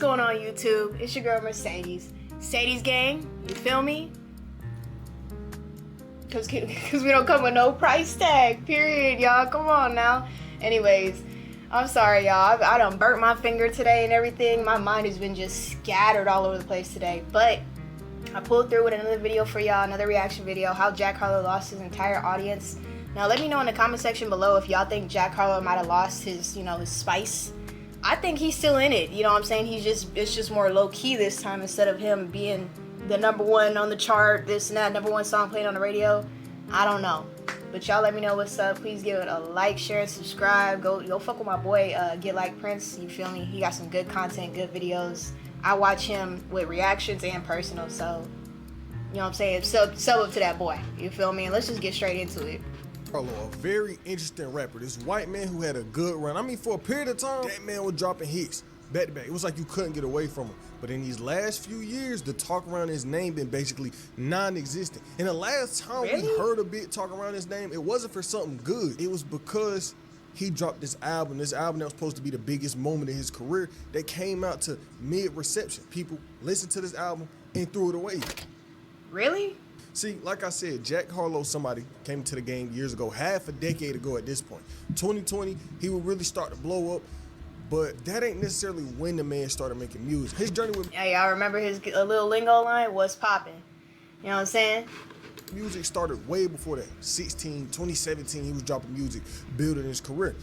going on YouTube? It's your girl Mercedes. Sadie's gang, you feel me? Cause we don't come with no price tag, period, y'all. Come on now. Anyways, I'm sorry, y'all. I done burnt my finger today and everything. My mind has been just scattered all over the place today. But I pulled through with another video for y'all, another reaction video, how Jack Harlow lost his entire audience. Now let me know in the comment section below if y'all think Jack Harlow might have lost his, his spice. I think he's still in it, you know what I'm saying? It's just more low-key this time instead of him being the #1 on the chart, this and that, #1 song playing on the radio. I don't know. But y'all let me know what's up. Please give it a like, share, and subscribe. Go fuck with my boy, Get Like Prince, you feel me? He got some good content, good videos. I watch him with reactions and personal, so, you know what I'm saying? Sub up to that boy, you feel me? And let's just get straight into it. Harlow, a very interesting rapper. This white man who had a good run. I mean, for a period of time, that man was dropping hits back to back. It was like you couldn't get away from him. But in these last few years, the talk around his name been basically non-existent. And the last time we heard a bit talk around his name, it wasn't for something good. It was because he dropped this album that was supposed to be the biggest moment in his career, that came out to mid-reception. People listened to this album and threw it away. Really? See, like I said, Jack Harlow, somebody came into the game years ago, half a decade ago at this point. 2020, he would really start to blow up, but that ain't necessarily when the man started making music. His journey with y'all remember his little lingo line? What's popping? You know what I'm saying? Music started way before that. 2017, he was dropping music, building his career.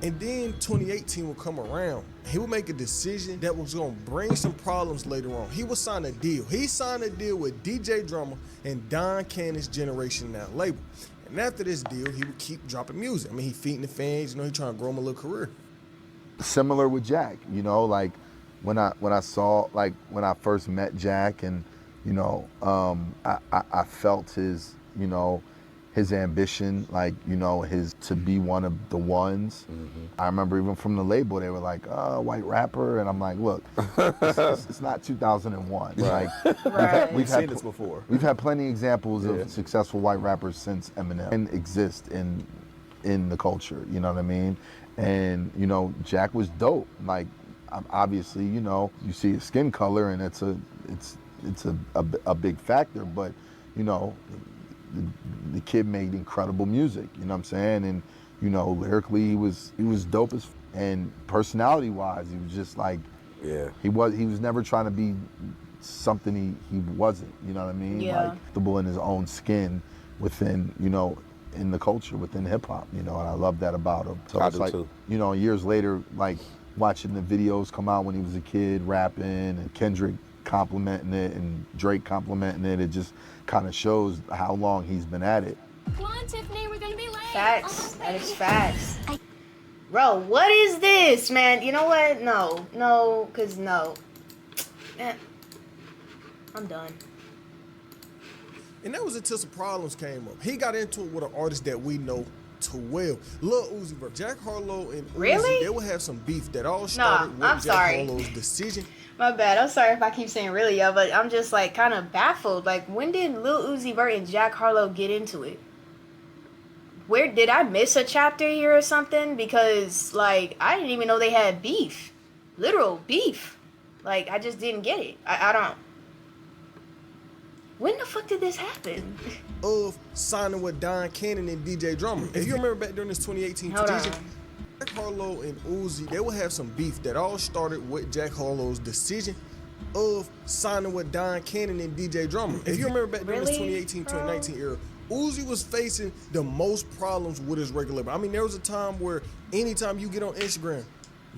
And then 2018 would come around. He would make a decision that was gonna bring some problems later on. He would sign a deal. He signed a deal with DJ Drummer and Don Cannon's Generation Now label. And after this deal, he would keep dropping music. I mean, he feeding the fans, he trying to grow him a little career. Similar with Jack, like when I saw, like when I first met Jack, and I felt his, his ambition, like, his to be one of the ones. I remember even from the label, they were like, oh, white rapper. And I'm like, look, it's not 2001. Like, we've seen this before. We've had plenty of examples of successful white rappers since Eminem and exist in the culture, you know what I mean? And, Jack was dope. Like, obviously, you see his skin color, and it's a big factor, but, the kid made incredible music, you know what I'm saying? And, lyrically he was dope and personality wise, he was just like, he was never trying to be something he wasn't, you know what I mean? Like, comfortable in his own skin within, in the culture, within hip hop, and I love that about him. So it's like, years later, like watching the videos come out when he was a kid, rapping, and Kendrick complimenting it and Drake complimenting it, it just kind of shows how long he's been at it. Come on, Tiffany, we're gonna be late. Facts. That is facts. Bro, what is this, man? You know what? No. I'm done. And that was until some problems came up. He got into it with an artist that we know too well, Lil Uzi Vert. Jack Harlow and Uzi, they will have some beef that all started with Jack Harlow's decision. My bad. I'm sorry if I keep saying really, y'all, but I'm just like kind of baffled. Like, when did Lil Uzi Vert and Jack Harlow get into it? Where did I miss a chapter here or something? Because, like, I didn't even know they had beef. Literal beef. Like, I just didn't get it. I don't. When the fuck did this happen? Of signing with Don Cannon and DJ Drummer. If you remember back during this 2018 petition, Jack Harlow and Uzi, they will have some beef that all started with Jack Harlow's decision of signing with Don Cannon and DJ Drummer. If you remember back during this 2018-2019 era, Uzi was facing the most problems with his regular label. I mean, there was a time where anytime you get on Instagram,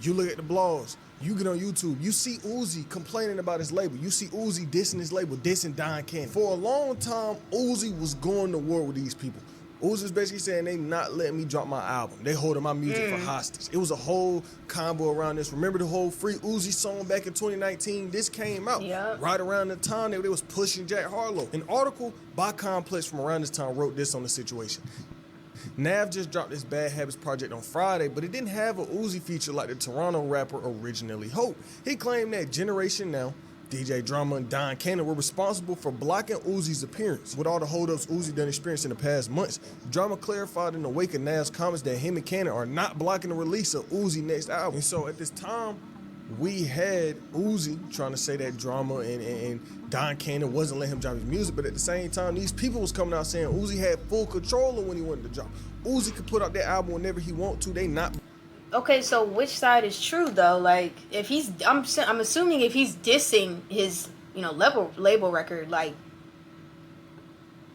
you look at the blogs, you get on YouTube, you see Uzi complaining about his label. You see Uzi dissing his label, dissing Don Cannon. For a long time, Uzi was going to war with these people. Uzi was basically saying they not letting me drop my album. They holding my music for hostage. It was a whole combo around this. Remember the whole Free Uzi song back in 2019? This came out right around the time they was pushing Jack Harlow. An article by Complex from around this time wrote this on the situation. Nav just dropped his Bad Habits project on Friday, but it didn't have a Uzi feature like the Toronto rapper originally hoped. He claimed that Generation Now, DJ Drama, and Don Cannon were responsible for blocking Uzi's appearance. With all the holdups Uzi done experienced in the past months, Drama clarified in the wake of Nav's comments that him and Cannon are not blocking the release of Uzi's next album. And so at this time, we had Uzi trying to say that drama and Don Cannon wasn't letting him drop his music, but at the same time, these people was coming out saying Uzi had full control of when he wanted to drop. Uzi could put out that album whenever he want to. They not. Okay, so which side is true though? Like, if he's, I'm assuming if he's dissing his, label record, like,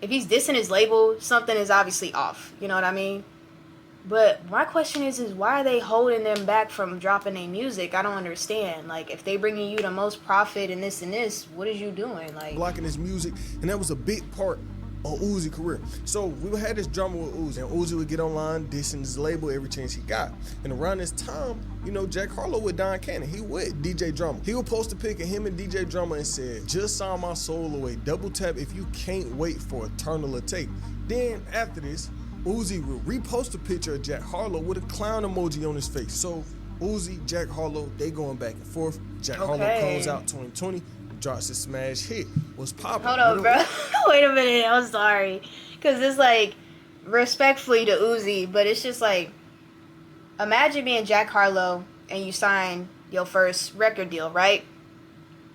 if he's dissing his label, something is obviously off. You know what I mean? But my question is why are they holding them back from dropping their music? I don't understand. Like, if they bringing you the most profit and this, what is you doing? Like, blocking his music, and that was a big part of Uzi's career. So we had this drama with Uzi, and Uzi would get online dissing his label every chance he got. And around this time, Jack Harlow with Don Cannon, he with DJ Drama. He would post a pic of him and DJ Drama and said, "Just sign my soul away. Double tap if you can't wait for Eternal to Take." Then after this, Uzi will repost a picture of Jack Harlow with a clown emoji on his face. So Uzi, Jack Harlow, they going back and forth. Jack Harlow comes out 2020, drops his smash hit. Was popping. Hold on, bro. Wait a minute. I'm sorry. Because it's like, respectfully to Uzi, but it's just like, imagine being Jack Harlow and you sign your first record deal, right?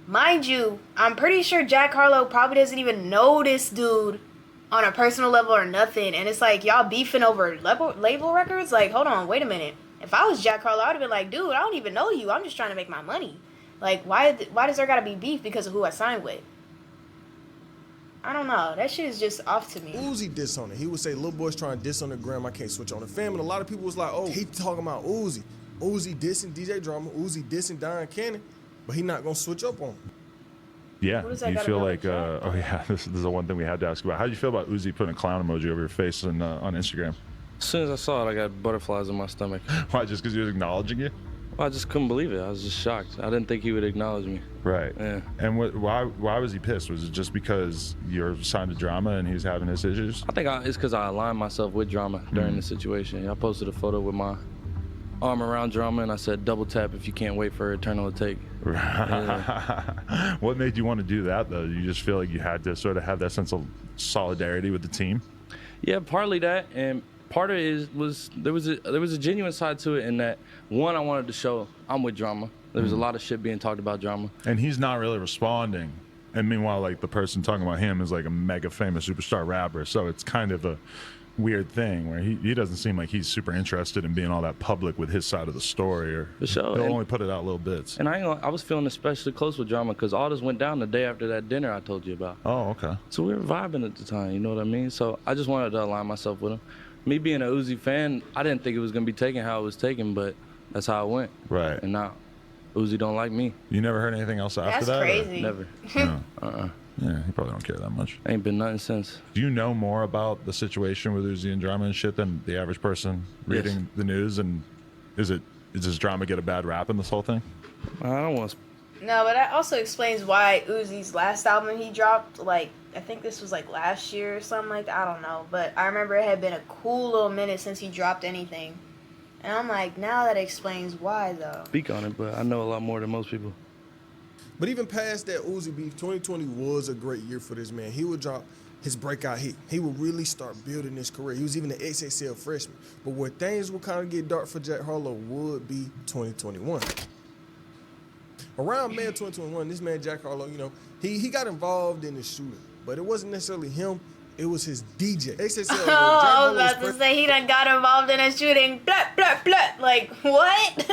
Mind you, I'm pretty sure Jack Harlow probably doesn't even know this dude on a personal level or nothing, and it's like y'all beefing over label records. Like, hold on, wait a minute. If I was Jack Harlow, I'd have been like, dude, I don't even know you. I'm just trying to make my money. Like, why does there gotta be beef because of who I signed with? I don't know. That shit is just off to me. Uzi diss on it. He would say, "Little boy's trying to diss on the gram. I can't switch on the fam." And a lot of people was like, "Oh, he talking about Uzi. Uzi dissing DJ Drama. Uzi dissing Don Cannon, but he not gonna switch up on him." Yeah, you feel like, this is the one thing we had to ask about. How did you feel about Uzi putting a clown emoji over your face on Instagram? As soon as I saw it, I got butterflies in my stomach. Why, just because he was acknowledging you? Well, I just couldn't believe it. I was just shocked. I didn't think he would acknowledge me. Right. Yeah. And why was he pissed? Was it just because you're signed to Drama and he's having his issues? I think it's because I aligned myself with Drama during the situation. I posted a photo with my arm around Drama, and I said, "Double tap if you can't wait for Eternal to Take." Yeah. What made you want to do that, though? You just feel like you had to sort of have that sense of solidarity with the team? Yeah, partly that, and part of it was there was a genuine side to it in that, one, I wanted to show I'm with Drama. There was a lot of shit being talked about Drama. And he's not really responding. And meanwhile, like, the person talking about him is like a mega famous superstar rapper. So it's kind of a weird thing where he doesn't seem like he's super interested in being all that public with his side of the story, or for sure. He'll only put it out little bits. And I was feeling especially close with Drama because all this went down the day after that dinner I told you about. Oh, okay. So we were vibing at the time, you know what I mean? So I just wanted to align myself with him. Me being an Uzi fan, I didn't think it was going to be taken how it was taken, but that's how it went. Right. And now Uzi don't like me. You never heard anything else after that? That's crazy. Never. No. Yeah, he probably don't care that much. Ain't been nothing since. Do you know more about the situation with Uzi and Drama and shit than the average person reading the news? And does Drama get a bad rap in this whole thing? I don't want to. No, but that also explains why Uzi's last album he dropped, like, I think this was like last year or something like that. I don't know. But I remember it had been a cool little minute since he dropped anything. And I'm like, now that explains why, though. Speak on it, but I know a lot more than most people. But even past that Uzi beef, 2020 was a great year for this man. He would drop his breakout hit. He would really start building his career. He was even an XXL freshman. But where things would kind of get dark for Jack Harlow would be 2021. Around May of 2021, this man, Jack Harlow, he got involved in the shooting. But it wasn't necessarily him. It was his DJ. XXL. Oh, I was about to say he done got involved in a shooting. Blah, blah, blah. Like, what?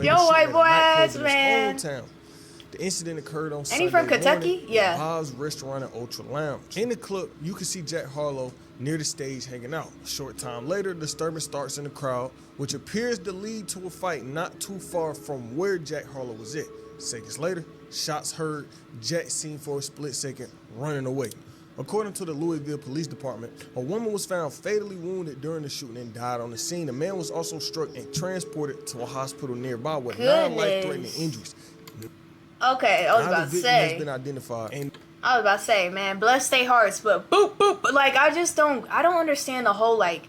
Yo, white boy ass, man. The incident occurred on Sunday Ain't he from Kentucky? Morning Yeah. at Bob's Restaurant and Ultra Lounge. In the club, you can see Jack Harlow near the stage hanging out. A short time later, disturbance starts in the crowd, which appears to lead to a fight not too far from where Jack Harlow was at. Seconds later, shots heard, Jack seen for a split second, running away. According to the Louisville Police Department, a woman was found fatally wounded during the shooting and died on the scene. The man was also struck and transported to a hospital nearby with 9 life-threatening injuries. Okay, I was about to say. Has been identified. And I was about to say, man, bless their hearts, but boop, boop. Like, I don't understand the whole, like,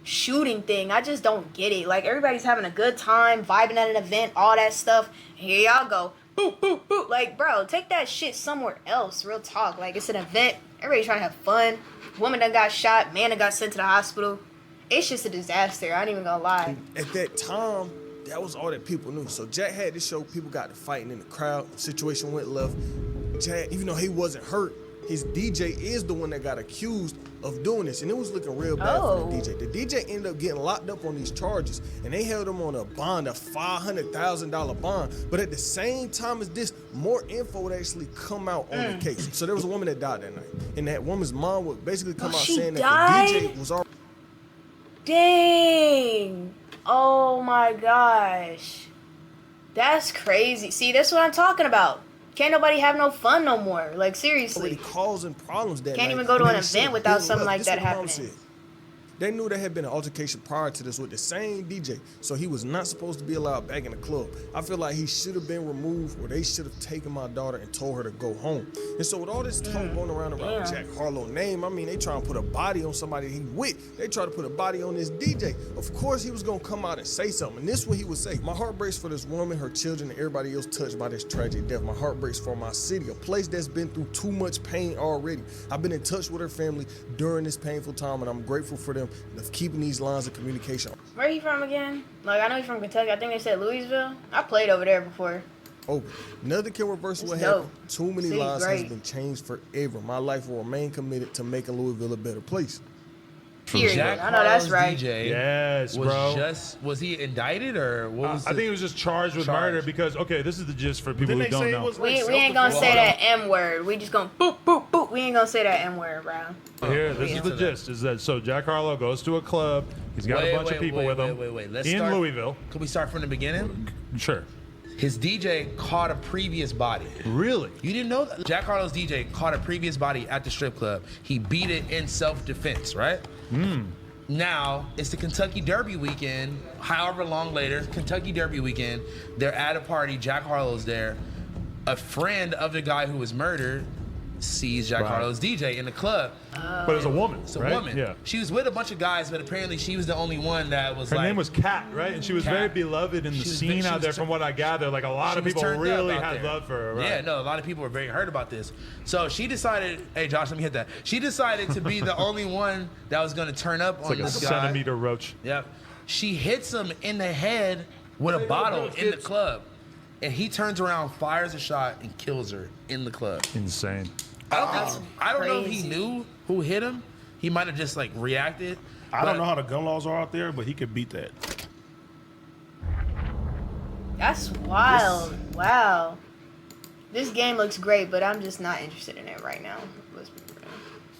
shooting thing. I just don't get it. Like, everybody's having a good time, vibing at an event, all that stuff. Here y'all go. Boop, boop, boop. Like, bro, take that shit somewhere else. Real talk. Like, it's an event. Everybody's trying to have fun. Woman done got shot. Man done got sent to the hospital. It's just a disaster. I ain't even gonna lie. at that time, That was all that people knew. So Jack had this show, people got to fighting in the crowd, situation went left. Jack, even though he wasn't hurt, his DJ is the one that got accused of doing this, and it was looking real bad for the DJ. The DJ ended up getting locked up on these charges, and they held him on a bond, a $500,000 bond. But at the same time as this, more info would actually come out on the case. So there was a woman that died that night, and that woman's mom would basically come out saying that the DJ was already... Dang. Oh my gosh. That's crazy. See, that's what I'm talking about. Can't nobody have no fun no more. Like, seriously. Already causing problems that Can't night. even go to an event without something like that happening. They knew there had been an altercation prior to this with the same DJ, so he was not supposed to be allowed back in the club. I feel like he should have been removed, or they should have taken my daughter and told her to go home. And so with all this talk going around Jack Harlow name, I mean, they trying to put a body on somebody he with. They try to put a body on this DJ. Of course, he was going to come out and say something. And this is what he would say. My heart breaks for this woman, her children, and everybody else touched by this tragic death. My heart breaks for my city, a place that's been through too much pain already. I've been in touch with her family during this painful time, and I'm grateful for them of keeping these lines of communication. Where are you from again? Like, I know he's from Kentucky. I think they said Louisville. I played over there before. Oh, nothing can reverse what happened. Too many lives has been changed forever. My life will remain committed to making Louisville a better place. Period. Jack I know that's right. DJ Yes, bro. Was he indicted or what was I think he was just charged with murder because, okay, this is the gist for people who don't know. We ain't gonna say that M word. We just gonna boop, boop, boop. We ain't gonna say that M word, bro. Here, this is the gist. Is that so? Jack Harlow goes to a club. He's got a bunch of people with him in Louisville. Can we start from the beginning? Sure. His DJ caught a previous body. Really? You didn't know that? Jack Harlow's DJ caught a previous body at the strip club. He beat it in self-defense, right? Now, it's the Kentucky Derby weekend, however long later, Kentucky Derby weekend. They're at a party, Jack Harlow's there. A friend of the guy who was murdered sees Jack Harlow's DJ in the club. But it was a woman, It's a right? woman. Yeah. She was with a bunch of guys, but apparently she was the only one that was Her name was Kat, right? And she was Kat. very beloved in the scene out there, from what I gather. Like, a lot of people really had love for her, right? Yeah, no, a lot of people were very hurt about this. So she decided, hey, Josh, let me hit that. She decided to be the only one that was going to turn up on Like this a guy. centimeter roach. Yep. She hits him in the head with a bottle in the club. And he turns around, fires a shot, and kills her in the club. Insane. I don't know if he knew who hit him. He might have just, like, reacted. I don't know how the gun laws are out there, but he could beat that. That's wild. Wow. This game looks great, but I'm just not interested in it right now. Let's be real.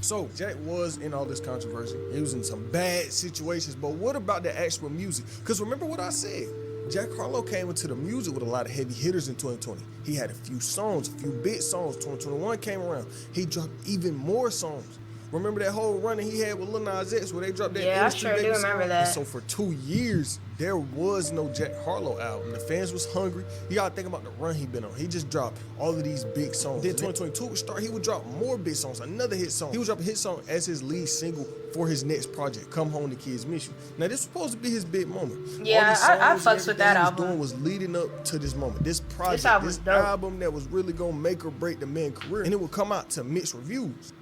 So Jack was in all this controversy. He was in some bad situations, but what about the actual music? Because remember what I said. Jack Harlow came into the music with a lot of heavy hitters in 2020. He had a few songs, a few big songs. 2021 came around. He dropped even more songs. Remember that whole run that he had with Lil Nas X where they dropped that Yeah, I Industry sure do Baby remember song? that. And so for 2 years, there was no Jack Harlow album. The fans was hungry. You gotta think about the run he been on. He just dropped all of these big songs. Then 2022 would start, he would drop more big songs, another hit song. He would drop a hit song as his lead single for his next project, Come Home, the Kids Miss You. Now this was supposed to be his big moment. Yeah, All these I songs fucks and with that everything he album. was doing was leading up to this moment, this project, album was this dope. album that was really gonna make or break the man's career. And it would come out to mixed reviews.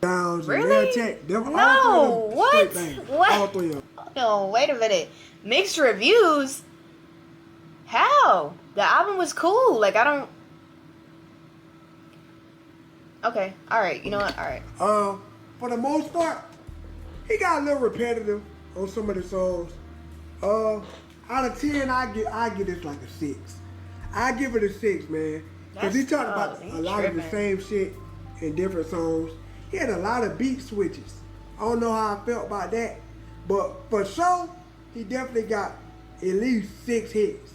Really? No, what? What? All three of them. No, wait a minute. Mixed reviews? How? The album was cool. Like, I don't... Okay, alright. You know what? Alright. For the most part, he got a little repetitive on some of the songs. Out of 10, I give this like a 6. I give it a 6, man. Because he talked about a lot of the same shit in different songs. He had a lot of beat switches. I don't know how I felt about that. But for sure, he definitely got at least 6 hits.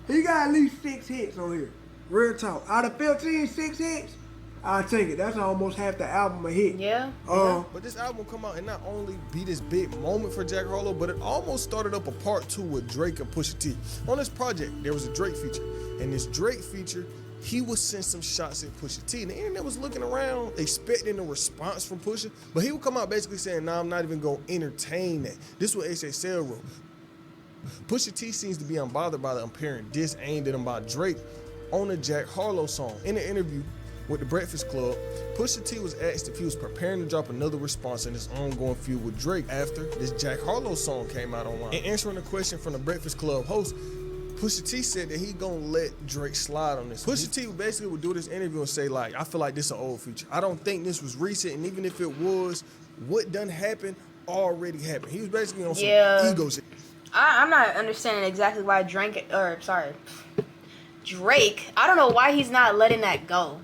He got at least 6 hits on here. Real talk. Out of 15, 6 hits, I'll take it. That's almost half the album a hit. Yeah. But this album come out and not only be this big moment for Jack Harlow, but it almost started up a part 2 with Drake and Pusha T. On this project, there was a Drake feature. And this Drake feature, he would send some shots at Pusha T. And the internet was looking around, expecting a response from Pusha. But he would come out basically saying, nah, I'm not even going to entertain that. This is what HSL wrote. Pusha T seems to be unbothered by the apparent diss aimed at him by Drake on a Jack Harlow song. In an interview with The Breakfast Club, Pusha T was asked if he was preparing to drop another response in his ongoing feud with Drake after this Jack Harlow song came out online. In answering a question from The Breakfast Club host, Pusha T said that he gonna let Drake slide on this. Pusha T basically would do this interview and say, like, I feel like this is an old feature. I don't think this was recent, and even if it was, what done happened already happened. He was basically on some ego shit. I'm not understanding exactly why Drake, I don't know why he's not letting that go.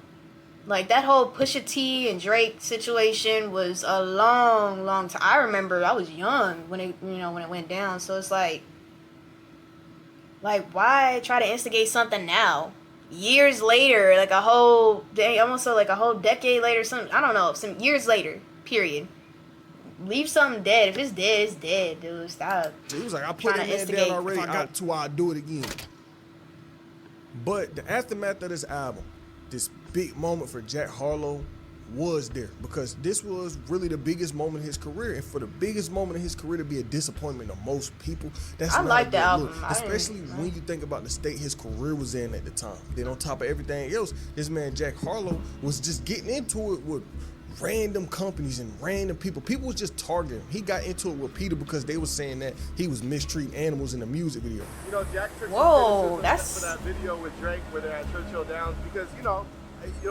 Like, that whole Pusha T and Drake situation was a long, long time. I remember I was young when it went down. So it's like, why try to instigate something now? Years later, like almost like a whole decade later, I don't know, some years later, period. Leave something dead. If it's dead, it's dead, dude. Stop. He was like, I put that man down already. I got to, I'll do it again. But the aftermath of this album, this big moment for Jack Harlow was there, because this was really the biggest moment of his career, and for the biggest moment of his career to be a disappointment to most people, that's not a good look, especially when you think about the state his career was in at the time. Then on top of everything else, this man Jack Harlow was just getting into it with random companies and random people. People was just targeting him. He got into it with Peter because they was saying that he was mistreating animals in the music video. You know, Jack took that's for that video with Drake where they're at Churchill Downs, because you know,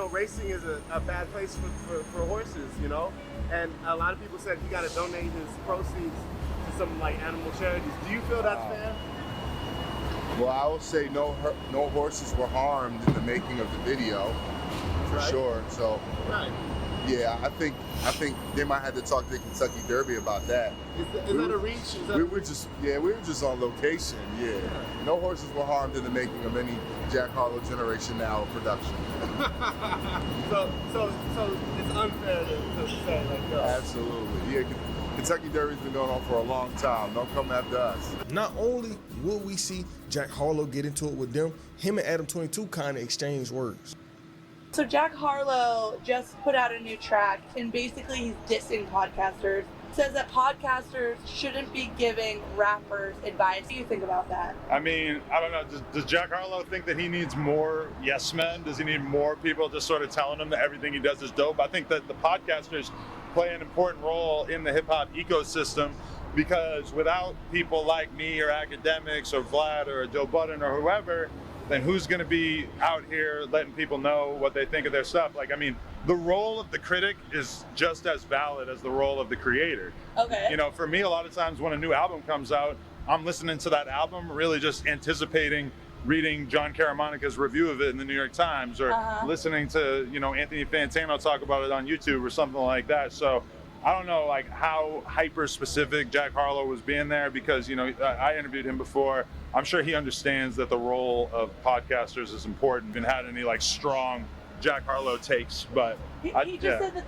racing is a bad place for horses, you know, and a lot of people said he got to donate his proceeds to some like animal charities. Do you feel that's fair? Well, I will say no horses were harmed in the making of the video, for sure. So. Right. Yeah, I think they might have to talk to the Kentucky Derby about that. Is that a reach? We were just on location. Yeah, no horses were harmed in the making of any Jack Harlow Generation Now production. so it's unfair to say like that. Absolutely. Yeah, Kentucky Derby's been going on for a long time. Don't come after us. Not only will we see Jack Harlow get into it with them, him and Adam 22 kind of exchange words. So Jack Harlow just put out a new track, and basically he's dissing podcasters. Says that podcasters shouldn't be giving rappers advice. What do you think about that? I mean, I don't know. Does Jack Harlow think that he needs more yes men? Does he need more people just sort of telling him that everything he does is dope? I think that the podcasters play an important role in the hip hop ecosystem, because without people like me or academics or Vlad or Joe Budden or whoever, then who's going to be out here letting people know what they think of their stuff? Like, I mean, the role of the critic is just as valid as the role of the creator. Okay. You know, for me, a lot of times when a new album comes out, I'm listening to that album, really just anticipating reading John Caramonica's review of it in the New York Times, or listening to, Anthony Fantano talk about it on YouTube or something like that. So I don't know, like, how hyper specific Jack Harlow was being there, because, I interviewed him before. I'm sure he understands that the role of podcasters is important. Haven't had any like strong Jack Harlow takes, but he just said that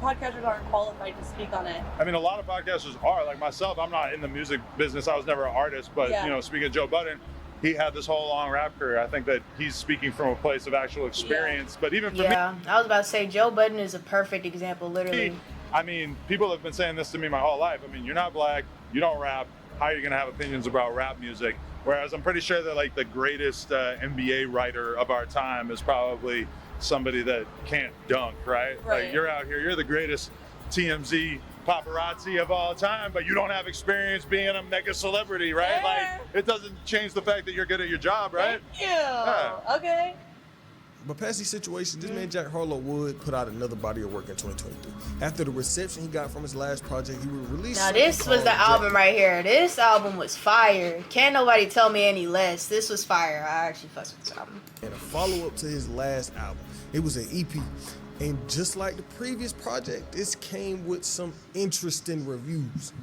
podcasters aren't qualified to speak on it. I mean, a lot of podcasters are. Like myself, I'm not in the music business. I was never an artist, but speaking of Joe Budden, he had this whole long rap career. I think that he's speaking from a place of actual experience. But even for me, I was about to say Joe Budden is a perfect example, literally. I mean, people have been saying this to me my whole life. I mean, you're not black, you don't rap. How are you going to have opinions about rap music? Whereas I'm pretty sure that like the greatest NBA writer of our time is probably somebody that can't dunk, right? Like, you're out here, you're the greatest TMZ paparazzi of all time, but you don't have experience being a mega celebrity, right? Yeah. Like, it doesn't change the fact that you're good at your job, right? Thank you. Yeah. Okay. But past these situations, this man Jack Harlow would put out another body of work in 2023. After the reception he got from his last project, he would release. Now this was the album right here. This album was fire. Can't nobody tell me any less. This was fire. I actually fussed with this album. And a follow-up to his last album. It was an EP. And just like the previous project, this came with some interesting reviews.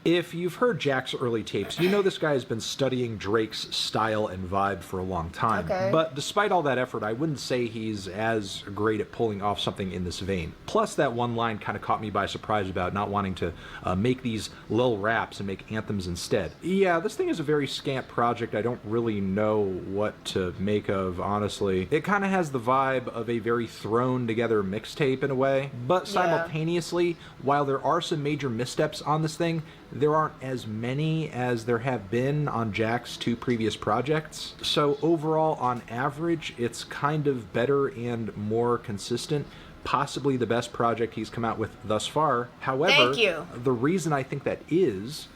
If you've heard Jack's early tapes, you know this guy has been studying Drake's style and vibe for a long time. Okay. But despite all that effort, I wouldn't say he's as great at pulling off something in this vein. Plus, that one line kind of caught me by surprise about not wanting to make these lil raps and make anthems instead. Yeah, this thing is a very scant project. I don't really know what to make of, honestly. It kind of has the vibe of a very thrown together mixtape in a way. But simultaneously, while there are some major missteps on this thing, there aren't as many as there have been on Jack's two previous projects. So overall, on average, it's kind of better and more consistent. Possibly the best project he's come out with thus far. However, the reason I think that is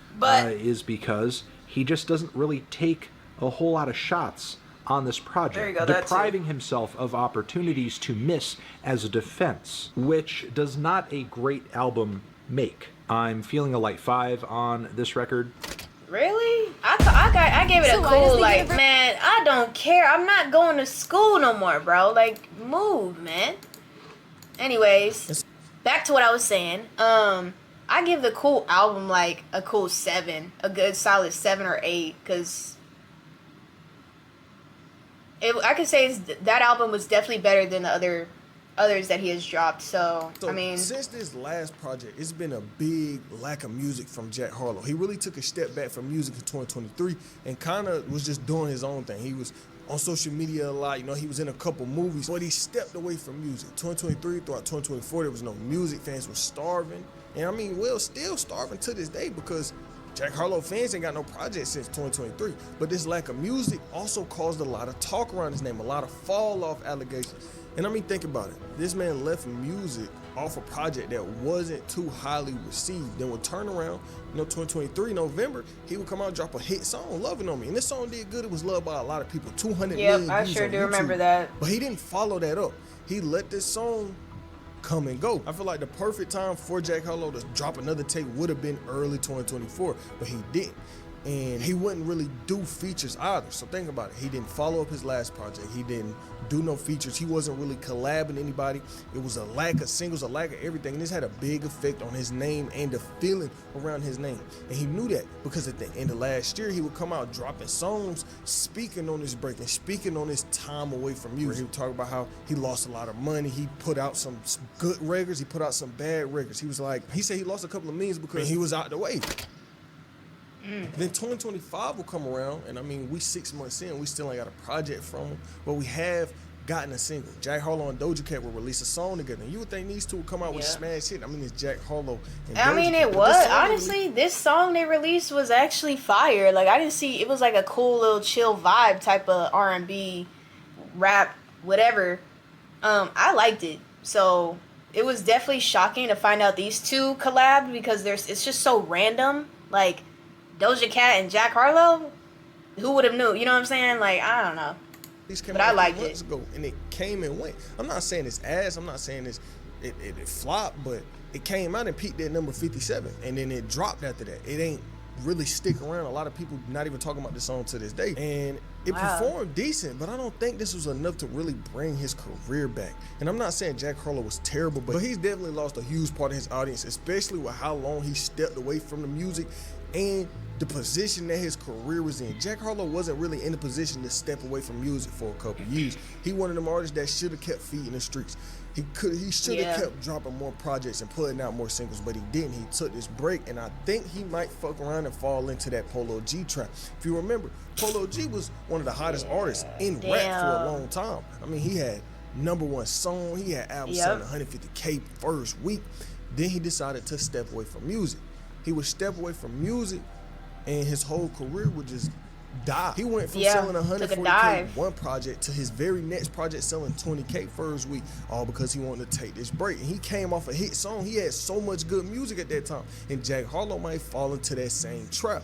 because he just doesn't really take a whole lot of shots on this project, There you go, that too. depriving himself of opportunities to miss as a defense, which does not a great album make. I'm feeling a light 5 on this record. Really? I gave it So a why does cool, the like, universe- man, I don't care. I'm not going to school no more, bro. Like, move, man. Anyways, back to what I was saying. I give the cool album, like, a cool 7. A good solid 7 or 8, because I could say that album was definitely better than the others that he has dropped. So I mean, since this last project, it's been a big lack of music from Jack Harlow. He really took a step back from music in 2023 and kind of was just doing his own thing. He was on social media a lot, you know, he was in a couple movies, but he stepped away from music. 2023 throughout 2024, there was no music. Fans were starving, and I mean, well, still starving to this day because Jack Harlow fans ain't got no project since 2023. But this lack of music also caused a lot of talk around his name, a lot of fall off allegations. And I mean, think about it. This man left music off a project that wasn't too highly received. Then would turn around, you know, 2023 November, he would come out and drop a hit song, Loving On Me. And this song did good. It was loved by a lot of people. 200 million yep, I views sure on do YouTube. remember that. But he didn't follow that up. He let this song come and go. I feel like the perfect time for Jack Harlow to drop another tape would have been early 2024, but he didn't. And he wouldn't really do features either. So think about it. He didn't follow up his last project. He didn't do no features. He wasn't really collabing anybody. It was a lack of singles, a lack of everything. And this had a big effect on his name and the feeling around his name. And he knew that because at the end of last year, he would come out dropping songs, speaking on his break and speaking on his time away from music. He would talk about how he lost a lot of money. He put out some good records. He put out some bad records. He said he lost a couple of millions because he was out the way. Then 2025 will come around, and I mean, we 6 months in, we still ain't got a project from him, but we have gotten a single. Jack Harlow and Doja Cat will release a song together, and you would think these two would come out with a smash hit. I mean, it's Jack Harlow and I Doja mean, Cat, it but was. this song Honestly, this song they released was actually fire. Like, I didn't see, it was like a cool little chill vibe type of R&B, rap, whatever. I liked it. So, it was definitely shocking to find out these two collabed because it's just so random. Like, Doja Cat and Jack Harlow, who would have knew? You know what I'm saying? Like, I don't know. But I liked it. Ago, and it came and went. I'm not saying it's ass. I'm not saying it flopped, but it came out and peaked at number 57, and then it dropped after that. It ain't really stick around. A lot of people not even talking about this song to this day, and it performed decent, but I don't think this was enough to really bring his career back. And I'm not saying Jack Harlow was terrible, but he's definitely lost a huge part of his audience, especially with how long he stepped away from the music and the position that his career was in. Jack Harlow wasn't really in the position to step away from music for a couple years. He one of them artists that should have kept feet in the streets. He should have kept dropping more projects and putting out more singles, but he didn't. He took this break, and I think he might fuck around and fall into that Polo G trap. If you remember, Polo G was one of the hottest artists in rap for a long time. I mean, he had #1 song. He had albums selling 150K first week. Then he decided to step away from music. He would step away from music, and his whole career would just die. He went from selling 140K one project to his very next project selling 20K first week, all because he wanted to take this break. And he came off a hit song. He had so much good music at that time. And Jack Harlow might fall into that same trap.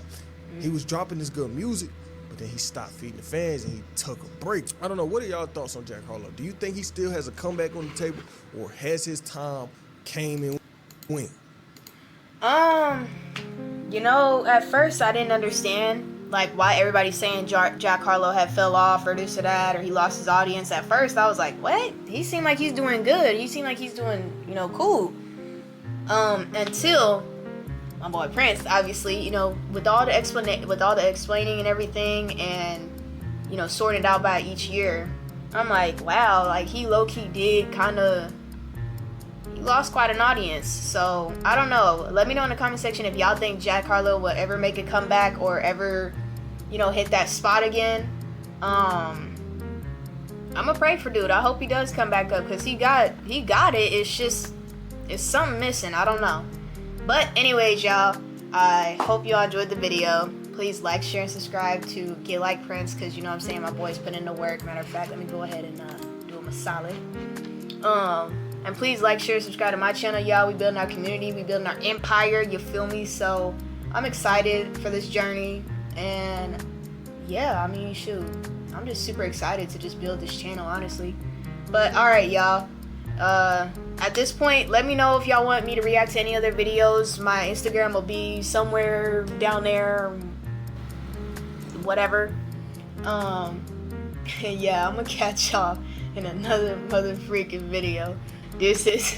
He was dropping this good music, but then he stopped feeding the fans and he took a break. I don't know. What are y'all thoughts on Jack Harlow? Do you think he still has a comeback on the table, or has his time came and went? You know, at first I didn't understand like why everybody's saying Jack Harlow had fell off or this or that, or he lost his audience. At first I was like, what? He seemed like he's doing good. He seemed like he's doing, you know, cool. Until my boy Prince, obviously, you know, with all the explaining and everything, and you know, sorting it out by each year, I'm like, wow, like he low-key did kind of, he lost quite an audience. So I don't know. Let me know in the comment section if y'all think Jack Harlow will ever make a comeback or ever, you know, hit that spot again. I'ma pray for dude. I hope he does come back up, because he got it. It's just, it's something missing. I don't know. But anyways, y'all, I hope y'all enjoyed the video. Please like, share, and subscribe to Get Like Prince, because you know what I'm saying, my boy's putting in the work. Matter of fact, let me go ahead and do him a solid. And please like, share, subscribe to my channel, y'all. We building our community. We building our empire. You feel me? So I'm excited for this journey. And yeah, I mean, shoot, I'm just super excited to just build this channel, honestly. But all right, y'all. At this point, let me know if y'all want me to react to any other videos. My Instagram will be somewhere down there, whatever. Yeah, I'm gonna catch y'all in another mother freaking video. This is